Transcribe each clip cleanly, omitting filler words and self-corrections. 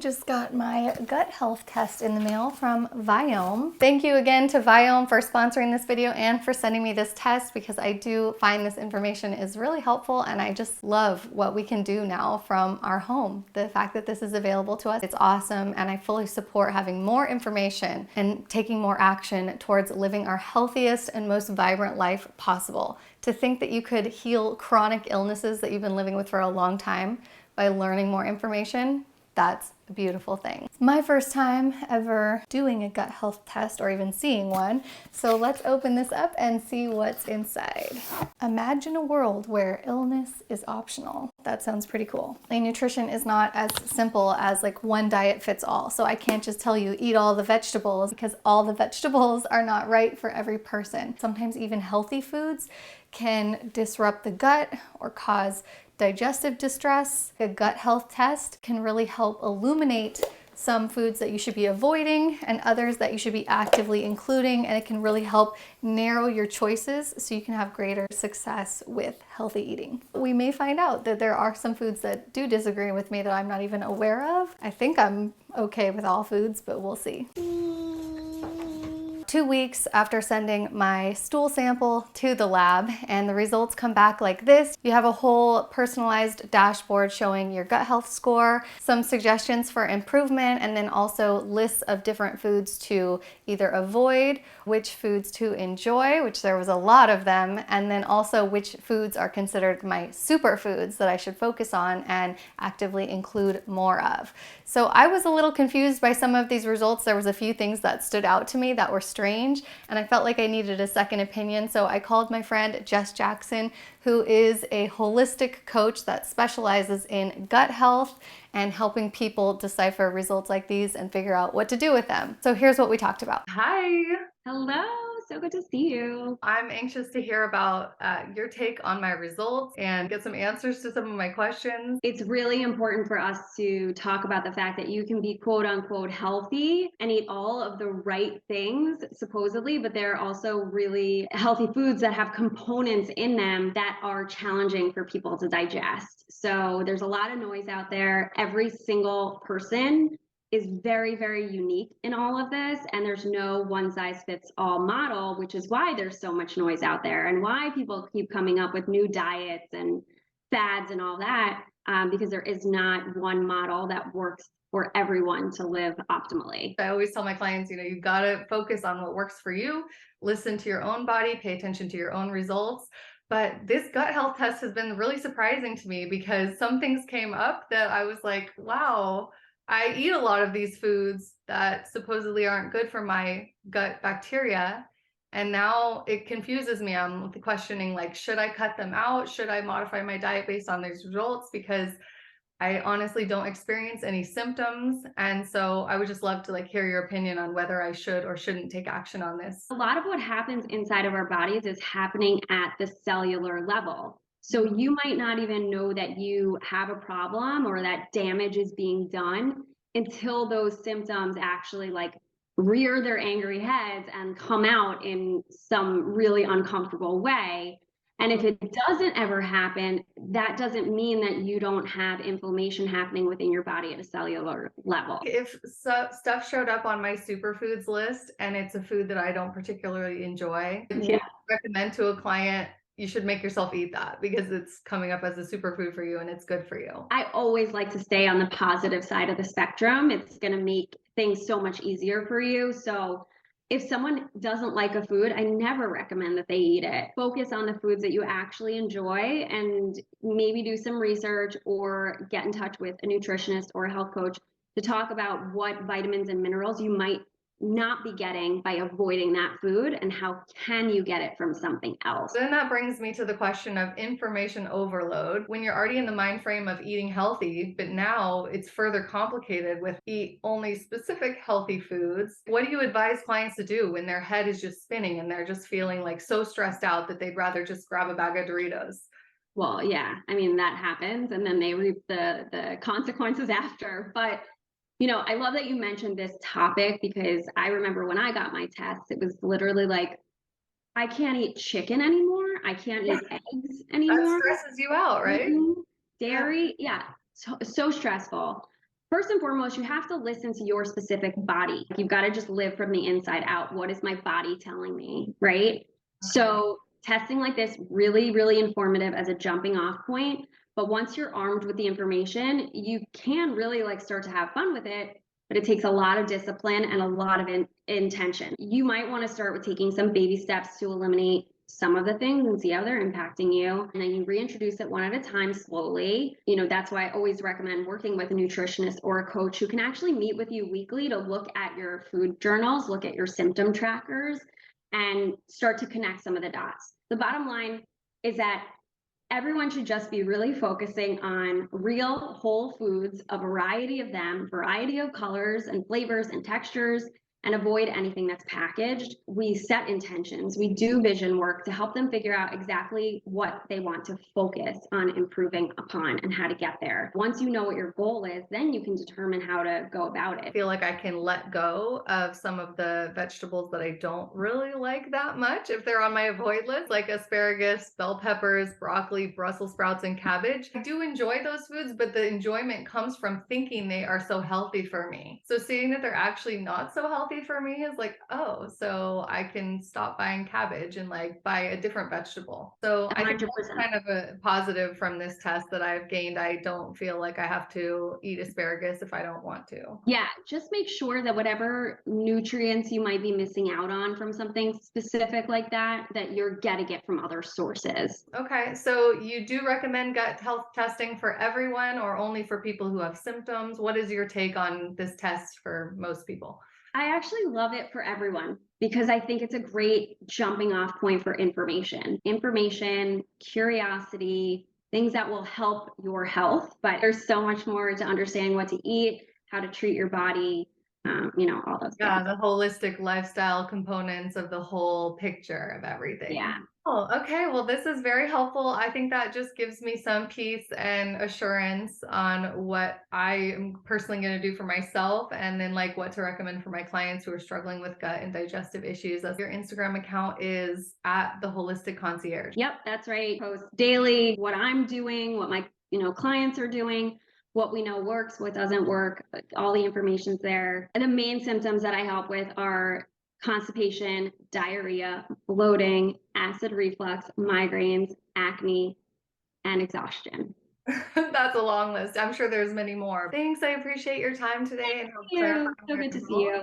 Just got my gut health test in the mail from Viome. Thank you again to Viome for sponsoring this video and for sending me this test, because I do find this information is really helpful, and I just love what we can do now from our home. The fact that this is available to us, it's awesome, and I fully support having more information and taking more action towards living our healthiest and most vibrant life possible. To think that you could heal chronic illnesses that you've been living with for a long time by learning more information, that's a beautiful thing. It's my first time ever doing a gut health test or even seeing one. So let's open this up and see what's inside. Imagine a world where illness is optional. That sounds pretty cool. Like, nutrition is not as simple as like one diet fits all. So I can't just tell you eat all the vegetables, because all the vegetables are not right for every person. Sometimes even healthy foods can disrupt the gut or cause digestive distress. A gut health test can really help illuminate some foods that you should be avoiding and others that you should be actively including, and it can really help narrow your choices so you can have greater success with healthy eating. We may find out that there are some foods that do disagree with me that I'm not even aware of. I think I'm okay with all foods, but we'll see. 2 weeks after sending my stool sample to the lab, and the results come back like this. You have a whole personalized dashboard showing your gut health score, some suggestions for improvement, and then also lists of different foods to either avoid, which foods to enjoy, which there was a lot of them, and then also which foods are considered my superfoods that I should focus on and actively include more of. So I was a little confused by some of these results. There was a few things that stood out to me that were strange, and I felt like I needed a second opinion. So I called my friend Jess, who is a holistic coach that specializes in gut health and helping people decipher results like these and figure out what to do with them. So here's what we talked about. Hi. Hello, so good to see you. I'm anxious to hear about your take on my results and get some answers to some of my questions. It's really important for us to talk about the fact that you can be quote unquote healthy and eat all of the right things, supposedly, but there are also really healthy foods that have components in them that are challenging for people to digest. So there's a lot of noise out there. Every single person is very, very unique in all of this, and there's no one size fits all model, which is why there's so much noise out there and why people keep coming up with new diets and fads and all that, because there is not one model that works for everyone to live optimally. I always tell my clients, you got to focus on what works for you, listen to your own body, pay attention to your own results. But this gut health test has been really surprising to me, because some things came up that I was like, wow, I eat a lot of these foods that supposedly aren't good for my gut bacteria. And now it confuses me. I'm questioning, like, should I cut them out? Should I modify my diet based on these results? Because I honestly don't experience any symptoms. And so I would just love to hear your opinion on whether I should or shouldn't take action on this. A lot of what happens inside of our bodies is happening at the cellular level. So you might not even know that you have a problem or that damage is being done until those symptoms actually rear their angry heads and come out in some really uncomfortable way. And if it doesn't ever happen, that doesn't mean that you don't have inflammation happening within your body at a cellular level. If stuff showed up on my superfoods list and it's a food that I don't particularly enjoy, Yeah. I recommend to a client, you should make yourself eat that because it's coming up as a superfood for you and it's good for you. I always like to stay on the positive side of the spectrum. It's going to make things so much easier for you. So if someone doesn't like a food, I never recommend that they eat it. Focus on the foods that you actually enjoy and maybe do some research or get in touch with a nutritionist or a health coach to talk about what vitamins and minerals you might not be getting by avoiding that food, and how can you get it from something else. Then that brings me to the question of information overload. When you're already in the mind frame of eating healthy, but now it's further complicated with eat only specific healthy foods. What do you advise clients to do when their head is just spinning and they're just feeling so stressed out that they'd rather just grab a bag of Doritos? Well, yeah, I mean, that happens, and then they reap the consequences after. But I love that you mentioned this topic, because I remember when I got my test, it was literally like, I can't eat chicken anymore. I can't eat eggs That anymore. stresses you out, right? Mhm. Dairy, yeah, so stressful. First and foremost, you have to listen to your specific body. You've got to just live from the inside out. What is my body telling me, right? So testing like this, really, really informative as a jumping off point. But once you're armed with the information, you can really like start to have fun with it, but it takes a lot of discipline and a lot of intention. You might want to start with taking some baby steps to eliminate some of the things and see how they're impacting you. And then you reintroduce it one at a time slowly. You know, that's why I always recommend working with a nutritionist or a coach who can actually meet with you weekly to look at your food journals, look at your symptom trackers, and start to connect some of the dots. The bottom line is that everyone should just be really focusing on real whole foods, a variety of them, variety of colors and flavors and textures, and avoid anything that's packaged. We set intentions, we do vision work to help them figure out exactly what they want to focus on improving upon and how to get there. Once you know what your goal is, then you can determine how to go about it. I feel like I can let go of some of the vegetables that I don't really like that much if they're on my avoid list, like asparagus, bell peppers, broccoli, Brussels sprouts, and cabbage. I do enjoy those foods, but the enjoyment comes from thinking they are so healthy for me. So seeing that they're actually not so healthy for me is like, oh, so I can stop buying cabbage and like buy a different vegetable. So I think that's kind of a positive from this test that I've gained. I don't feel like I have to eat asparagus if I don't want to. Yeah, just make sure that whatever nutrients you might be missing out on from something specific like that, that you're getting it from other sources. Okay, so you do recommend gut health testing for everyone or only for people who have symptoms? What is your take on this test for most people? I actually love it for everyone because I think it's a great jumping off point for information, curiosity, things that will help your health. But there's so much more to understanding what to eat, how to treat your body, you know, all those things. Yeah, the holistic lifestyle components of the whole picture of everything. Yeah. Oh, okay. Well, this is very helpful. I think that just gives me some peace and assurance on what I am personally going to do for myself and then like what to recommend for my clients who are struggling with gut and digestive issues. Your Instagram account is at the Holistic Concierge. Yep, that's right. Post daily what I'm doing, what my, clients are doing, what we know works, what doesn't work, all the information's there. And the main symptoms that I help with are constipation, diarrhea, bloating, acid reflux, migraines, acne, and exhaustion. That's a long list. I'm sure there's many more. Thanks. I appreciate your time today. Thank you. So good to see you.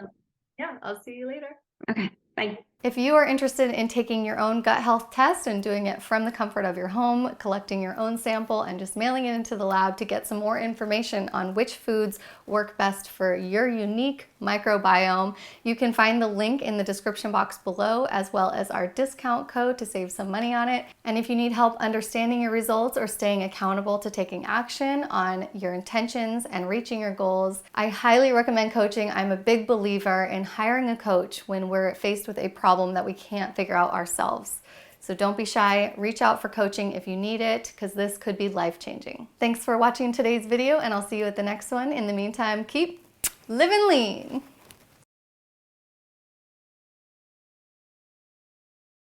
Yeah, I'll see you later. Okay, bye. If you are interested in taking your own gut health test and doing it from the comfort of your home, collecting your own sample and just mailing it into the lab to get some more information on which foods work best for your unique microbiome, you can find the link in the description box below as well as our discount code to save some money on it. And if you need help understanding your results or staying accountable to taking action on your intentions and reaching your goals, I highly recommend coaching. I'm a big believer in hiring a coach when we're faced with a problem that we can't figure out ourselves. So don't be shy, reach out for coaching if you need it, because this could be life-changing. Thanks for watching today's video, and I'll see you at the next one. In the meantime, keep living lean.